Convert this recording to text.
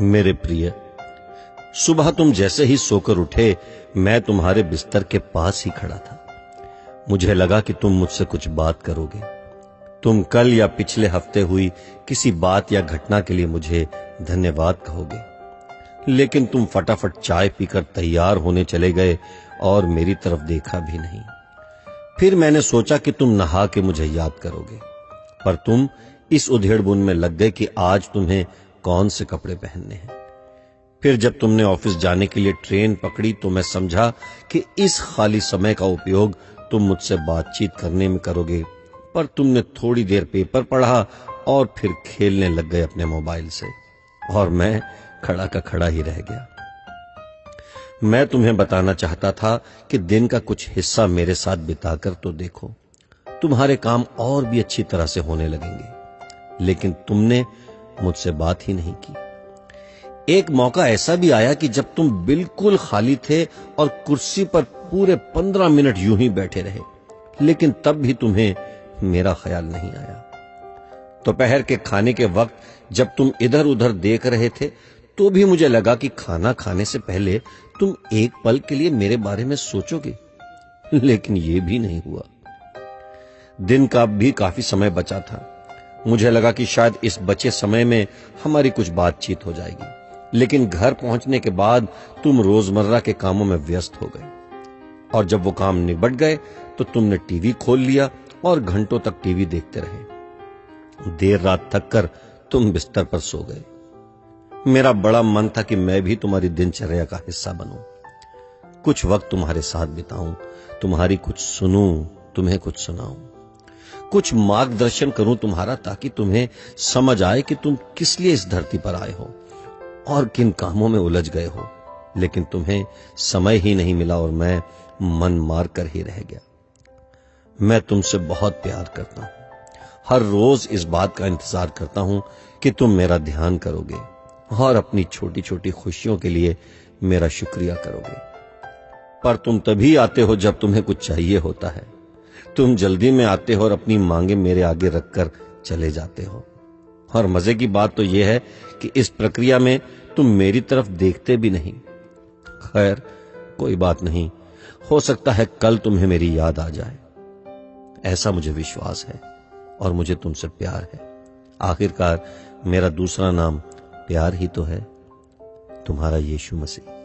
मेरे प्रिय, सुबह तुम जैसे ही सोकर उठे मैं तुम्हारे बिस्तर के पास ही खड़ा था। मुझे लगा कि तुम मुझसे कुछ बात करोगे। तुम कल या पिछले हफ्ते हुई किसी बात या घटना के लिए मुझे धन्यवाद कहोगे, लेकिन तुम फटाफट चाय पीकर तैयार होने चले गए और मेरी तरफ देखा भी नहीं। फिर मैंने सोचा कि तुम नहा के मुझे याद करोगे, पर तुम इस उधेड़बुन में लग गए कि आज तुम्हें कौन से कपड़े पहनने हैं। फिर जब तुमने ऑफिस जाने के लिए ट्रेन पकड़ी तो मैं समझा कि इस खाली समय का उपयोग तुम मुझसे बातचीत करने में करोगे, पर तुमने थोड़ी देर पेपर पढ़ा और फिर खेलने लग गए अपने मोबाइल से, और मैं खड़ा का खड़ा ही रह गया। मैं तुम्हें बताना चाहता था कि दिन का कुछ हिस्सा मेरे साथ बिताकर तो देखो, तुम्हारे काम और भी अच्छी तरह से होने लगेंगे, लेकिन तुमने मुझसे बात ही नहीं की। एक मौका ऐसा भी आया कि जब तुम बिल्कुल खाली थे और कुर्सी पर पूरे 15 मिनट यूं ही बैठे रहे, लेकिन तब भी तुम्हें मेरा ख्याल नहीं आया। दोपहर के खाने के वक्त जब तुम इधर उधर देख रहे थे तो भी मुझे लगा कि खाना खाने से पहले तुम एक पल के लिए मेरे बारे में सोचोगे, लेकिन यह भी नहीं हुआ। दिन का भी काफी समय बचा था। मुझे लगा कि शायद इस बचे समय में हमारी कुछ बातचीत हो जाएगी, लेकिन घर पहुंचने के बाद तुम रोजमर्रा के कामों में व्यस्त हो गए, और जब वो काम निबट गए तो तुमने टीवी खोल लिया और घंटों तक टीवी देखते रहे। देर रात थक कर तुम बिस्तर पर सो गए। मेरा बड़ा मन था कि मैं भी तुम्हारी दिनचर्या का हिस्सा बनूं, कुछ वक्त तुम्हारे साथ बिताऊं, तुम्हारी कुछ सुनूं, तुम्हें कुछ सुनाऊं, कुछ मार्गदर्शन करूं तुम्हारा, ताकि तुम्हें समझ आए कि तुम किस लिए इस धरती पर आए हो और किन कामों में उलझ गए हो। लेकिन तुम्हें समय ही नहीं मिला और मैं मन मार कर ही रह गया। मैं तुमसे बहुत प्यार करता हूं, हर रोज इस बात का इंतजार करता हूं कि तुम मेरा ध्यान करोगे और अपनी छोटी छोटी खुशियों के लिए मेरा शुक्रिया करोगे। पर तुम तभी आते हो जब तुम्हें कुछ चाहिए होता है। तुम जल्दी में आते हो और अपनी मांगे मेरे आगे रखकर चले जाते हो। और मजे की बात तो यह है कि इस प्रक्रिया में तुम मेरी तरफ देखते भी नहीं। खैर, कोई बात नहीं, हो सकता है कल तुम्हें मेरी याद आ जाए। ऐसा मुझे विश्वास है और मुझे तुमसे प्यार है। आखिरकार मेरा दूसरा नाम प्यार ही तो है। तुम्हारा यीशु मसीह।